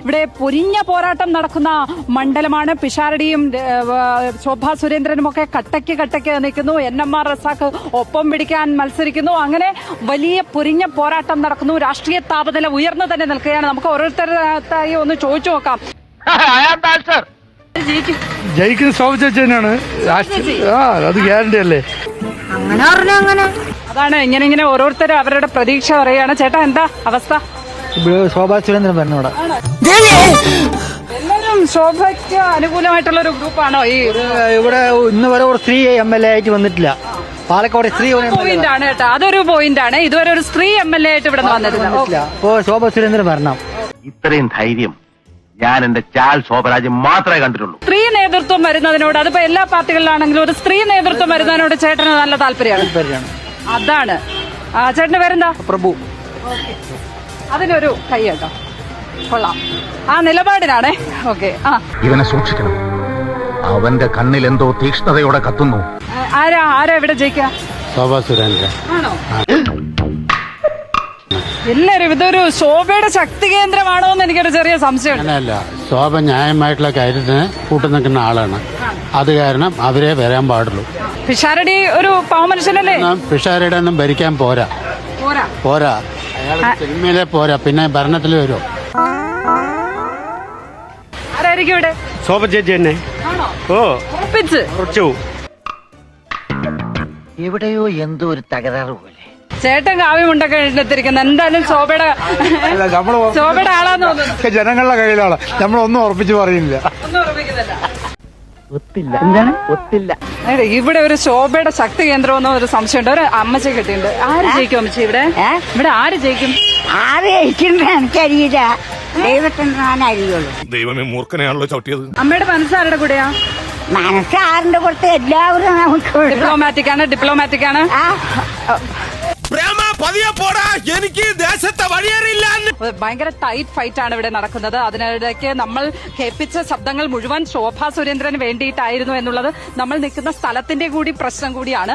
ഇവിടെ പൊരിഞ്ഞ പോരാട്ടം നടക്കുന്ന മണ്ഡലമാണ്. പിഷാരടിയും ശോഭാ സുരേന്ദ്രനും ഒക്കെ കട്ടയ്ക്ക് നിൽക്കുന്നു. NMR റസാഖ് ഒപ്പം പിടിക്കാൻ മത്സരിക്കുന്നു. അങ്ങനെ വലിയ പൊരിഞ്ഞ പോരാട്ടം നടക്കുന്നു. രാഷ്ട്രീയ താപനില ഉയർന്നു തന്നെ നിൽക്കുകയാണ്. നമുക്ക് ഓരോരുത്തരായി ഒന്ന് ചോദിച്ചു നോക്കാം. ജയിക്കുന്ന ശോഭ ചേച്ചി തന്നെയാണ്. അത് ഗ്യാരണ്ടി അല്ലേ? അതാണ് ഇങ്ങനെ ഓരോരുത്തരും അവരുടെ പ്രതീക്ഷ പറയുകയാണ്. ചേട്ടാ, എന്താ അവസ്ഥ? ശോഭാ സുരേന്ദ്രൻ പറഞ്ഞോടാ. എല്ലാവരും ശോഭയ്ക്ക് അനുകൂലമായിട്ടുള്ള ഒരു ഗ്രൂപ്പാണോ ഈ ഇവിടെ? ഇന്ന് വരെ ഒരു സ്ത്രീ MLA ആയിട്ട് വന്നിട്ടില്ല. പാലക്കാട് സ്ത്രീ പോയിന്റ് ആണ് കേട്ടോ, അതൊരു പോയിന്റ് ആണ്. ഇതുവരെ ഒരു സ്ത്രീ MLA ആയിട്ട് ഇവിടെ വന്നിട്ടില്ല. അപ്പോ ശോഭാ സുരേന്ദ്രൻ ഭരണം. ഇത്രയും ധൈര്യം ഞാൻ എന്റെ ചാൽ ശോഭരാജ് മാത്രമേ കണ്ടിട്ടുള്ളൂ. സ്ത്രീ നേതൃത്വം വരുന്നതിനോട്, അതിപ്പോ എല്ലാ പാർട്ടികളിലാണെങ്കിലും ഒരു സ്ത്രീ നേതൃത്വം വരുന്നതിനോട് ചേട്ടന് നല്ല താല്പര്യമാണ്. അതാണ്. ചേട്ടന്റെ പേരെന്താ? പ്രഭു. അതിനൊരു കൈ കേട്ടോ, കൊള്ളാം. ആ നിലപാടിനാണേ. ഓക്കെ. ഇവനെ സൂക്ഷിക്കണം, അവന്റെ കണ്ണിൽ എന്തോ തീക്ഷ്ണതയോടെ കത്തുന്നു. ആരാ ഇവിടെ ജയിക്കുക? ശോഭാ സുരേന്ദ്രൻ. ആണോ? എല്ലാരും ഇതൊരു ശോഭയുടെ ശക്തി കേന്ദ്രമാണോ എന്ന് എനിക്കൊരു ചെറിയ സംശയം. അങ്ങനെയല്ല, ശോഭ ന്യായമായിട്ടുള്ള കാര്യത്തിന് കൂട്ടു നിൽക്കുന്ന ആളാണ്. അത് കാരണം അവരെ വരാൻ പാടുള്ളൂ. പിഷാരടി ഒരു പാവമനുഷ്യനല്ലേ? പിഷാരടി ഒന്നും ഭരിക്കാൻ പോരാ. അയാൾ സിനിമയിലെ പോരാ, പിന്നെ ഭരണത്തിൽ വരുമോ? ആരായിരിക്കും ഇവിടെ? ശോഭ ചേച്ചി തന്നെ. ഉറപ്പിച്ച് എവിടെയോ എന്തോ ഒരു തകരാറ് പോലെ. ചേട്ടൻ കാവ്യമുണ്ടൊക്കെ എഴുന്നേറ്റിരിക്കുന്നത് എന്തായാലും ശോഭയുടെ ആളാന്ന് തോന്നുന്നു. ജനങ്ങളുടെ കയ്യിലാണ്, നമ്മളൊന്നും ഉറപ്പിച്ച് പറയുന്നില്ല. ഒന്നും ഉറപ്പിക്കുന്നില്ല. ഒത്തില്ല. ഇവിടെ ഒരു ശോഭയുടെ ശക്തി കേന്ദ്രമെന്നോ ഒരു സംശയമുണ്ട്. ഒരു അമ്മച്ചി കിട്ടിയിട്ടുണ്ട്. ആര് ജയിക്കും അമ്മച്ചി? ഇവിടെ ആര് ജയിക്കും? ആര് ജയിക്കുന്നത് എനിക്കറിയില്ല, ദൈവത്തിന് ഞാൻ അറിയുള്ളൂ. ദൈവമേ, മൂർഖനെയാണല്ലോ ചവിട്ടിയത്. അമ്മയുടെ മനസ്സാരുടെ കൂടെയാ? മനസ്സ് ആറിന്റെ കൊടുത്ത് എല്ലാവരും നമുക്ക് ഡിപ്ലോമാറ്റിക് ആണ്. എനിക്ക് ദേശത്തെ വഴിയേറിയില്ല. ഭയങ്കര ടൈറ്റ് ഫൈറ്റ് ആണ് ഇവിടെ നടക്കുന്നത്. അതിനിടയ്ക്ക് നമ്മൾ കേൾപ്പിച്ച ശബ്ദങ്ങൾ മുഴുവൻ ശോഭാ സുരേന്ദ്രന് വേണ്ടിയിട്ടായിരുന്നു എന്നുള്ളത് നമ്മൾ നിൽക്കുന്ന സ്ഥലത്തിന്റെ കൂടി പ്രശ്നം കൂടിയാണ്.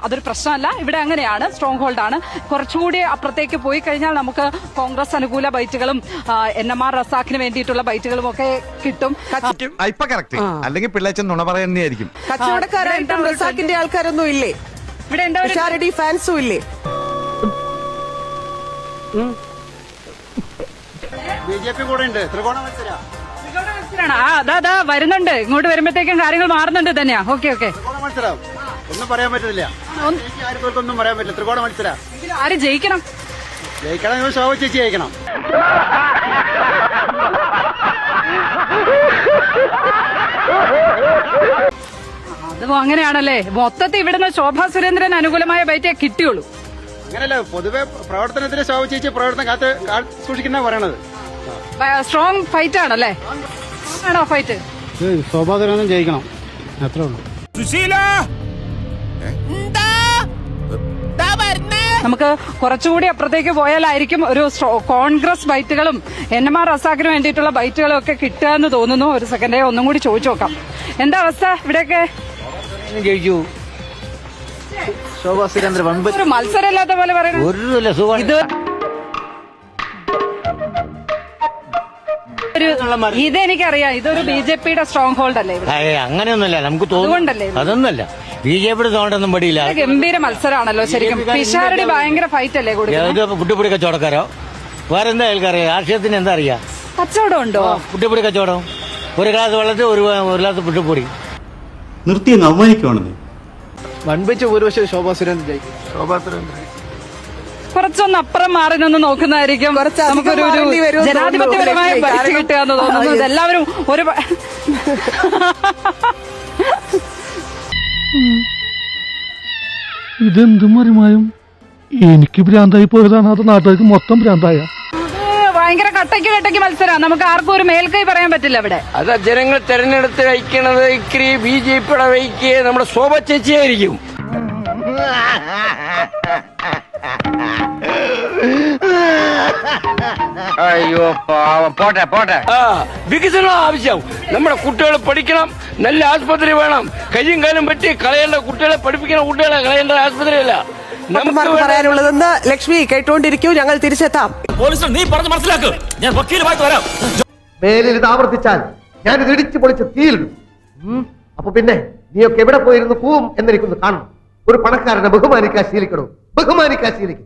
അതൊരു പ്രശ്നമല്ല, ഇവിടെ അങ്ങനെയാണ്, സ്ട്രോങ് ഹോൾഡ് ആണ്. കുറച്ചുകൂടി അപ്പുറത്തേക്ക് പോയി കഴിഞ്ഞാൽ നമുക്ക് കോൺഗ്രസ് അനുകൂല ബൈറ്റുകളും NMR റസാഖിന് വേണ്ടിയിട്ടുള്ള ബൈറ്റുകളും ഒക്കെ കിട്ടും. ഇപ്പൊ കറക്റ്റ്, അല്ലെങ്കിൽ പിള്ളേച്ചൻ നുണ പറയുന്നതായിരിക്കും. കച്ചവടക്കാരായിട്ടും റസാഖിന്റെ ആൾക്കാരൊന്നും ഇല്ലേ ഇവിടെ? എന്താ ഫാൻസും ഇല്ലേ? BJP കൂടെ ഉണ്ട്. ത്രികോണ മത്സരം അതാ വരുന്നുണ്ട്. ഇങ്ങോട്ട് വരുമ്പോഴത്തേക്കും കാര്യങ്ങൾ മാറുന്നുണ്ട് തന്നെയാ. ഓക്കെ. മത്സരം ഒന്നും പറയാൻ പറ്റില്ല. ഒന്നും പറയാൻ പറ്റില്ല. ത്രികോണ മത്സരം. ആര് ജയിക്കണം? ശോഭ ചേച്ചി ജയിക്കണം. അത് അങ്ങനെയാണല്ലേ? മൊത്തത്തിൽ ഇവിടുന്ന് ശോഭാ സുരേന്ദ്രൻ അനുകൂലമായ ബൈറ്റേ കിട്ടിയുള്ളൂ. അങ്ങനല്ല, പൊതുവെ പ്രവർത്തനത്തിന് ശോഭ ചേച്ചി പ്രവർത്തനം കാത്ത് സൂക്ഷിക്കുന്ന പറയണത്. സ്ട്രോങ് ഫൈറ്റ് ആണല്ലേ? ആണോ ഫൈറ്റ്? ശോഭാ സുരേന്ദ്രൻ ജയിക്കണം, അത്രേ ഉള്ളൂ. നമുക്ക് കുറച്ചുകൂടി അപ്പുറത്തേക്ക് പോയാലായിരിക്കും ഒരു കോൺഗ്രസ് ബൈറ്റുകളും NMR റസാഖിന് വേണ്ടിയിട്ടുള്ള ബൈറ്റുകളും ഒക്കെ കിട്ടുക എന്ന് തോന്നുന്നു. ഒരു സെക്കൻഡേ ഒന്നും കൂടി ചോദിച്ചു നോക്കാം. എന്താ അവസ്ഥ ഇവിടെയൊക്കെ? ജയിച്ചു ശോഭാ സുരേന്ദ്രൻ. ഒരു മത്സരമില്ലാത്ത പോലെ പറയുന്നത്. ഇതെനിക്കറിയാം, ഇതൊരു BJPയുടെ സ്ട്രോങ് ഹോൾഡ് അല്ലേ? അങ്ങനെയൊന്നുമല്ല, നമുക്ക് തോന്നുന്നുണ്ടല്ലേ? അതൊന്നുമല്ല, BJPയുടെ തോണ്ടൊന്നും പടിയില്ല. ഗംഭീര മത്സരമാണല്ലോ ശരിക്കും. പിഷാരടി ഭയങ്കര ഫൈറ്റ് അല്ലേ കൊടുക്കുന്നത്? പുട്ടിപ്പൊടി കച്ചവടക്കാരോ വേറെന്താ ആൾക്കാരിയാ? രാഷ്ട്രീയത്തിന് എന്താ അറിയാ? കച്ചവടം ഉണ്ടോ? പുട്ടിപ്പൊടി കച്ചവടം. ഒരു ഗ്ലാസ് വെള്ളത്തിൽ ഒരു ഗ്ലാസ് പുട്ടിപ്പൊടി. നിർത്തിയെന്ന് അവമാനിക്കുവാണെന്ന്. വൻപിച്ച ഭൂരിപക്ഷം ശോഭാ സുരേന്ദ്രൻ ജയിക്കും. കുറച്ചൊന്ന് അപ്പുറം മാറി നിന്ന് നോക്കുന്നതായിരിക്കും നമുക്കൊരു ജനാധിപത്യപരമായ ഭരണം കിട്ടുക എന്ന് തോന്നുന്നത്. എല്ലാവരും ഒരു ഇതെന്തും മറിമായും എനിക്ക് ഭ്രാന്തായി പോയതാണ്, അത് നാട്ടുകാർക്ക് മൊത്തം ഭ്രാന്തായ. ഭയങ്കര കട്ടയ്ക്ക് മത്സരം. നമുക്ക് ആർക്കും ഒരു മേൽക്കൈ പറയാൻ പറ്റില്ല ഇവിടെ. അത് ജനങ്ങൾ തെരഞ്ഞെടുത്ത് വയ്ക്കണത് ഇക്രി BJPയുടെ വയ്ക്ക് നമ്മുടെ ശോഭ ചേച്ചിയായിരിക്കും. അയ്യോ പാവം. പോട്ടെ. വികസനം ആവശ്യം. നമ്മുടെ കുട്ടികൾ പഠിക്കണം, നല്ല ആശുപത്രി വേണം. കയ്യും കാലും വെട്ടി കളയേണ്ട കുട്ടികളെ പഠിപ്പിക്കുന്ന കുട്ടികളെ കളയേണ്ട ആശുപത്രിയല്ല നമുക്ക് പറയാനുള്ളതെന്ന്. ലക്ഷ്മി കേട്ടോണ്ടിരിക്കൂ, ഞങ്ങൾ തിരിച്ചെത്താം. പോലീസ് നീ പറഞ്ഞ് മനസ്സിലാക്കുക. ഞാൻ വക്കീലുമായിട്ട് വരാം. മേലിൽ ഇത് ആവർത്തിച്ചാൽ ഞാനിത് ഇടിച്ചു പൊളിച്ച് തീയിലിടും. അപ്പൊ പിന്നെ നീയൊക്കെ എവിടെ പോയിരുന്നു പോവും എന്നെനിക്കൊന്ന് കാണണം. ഒരു പണക്കാരനെ ബഹുമാനിക്കാൻ ശീലിക്കണോ? ബഹുമാനിക്കാൻ ശീലിക്കും.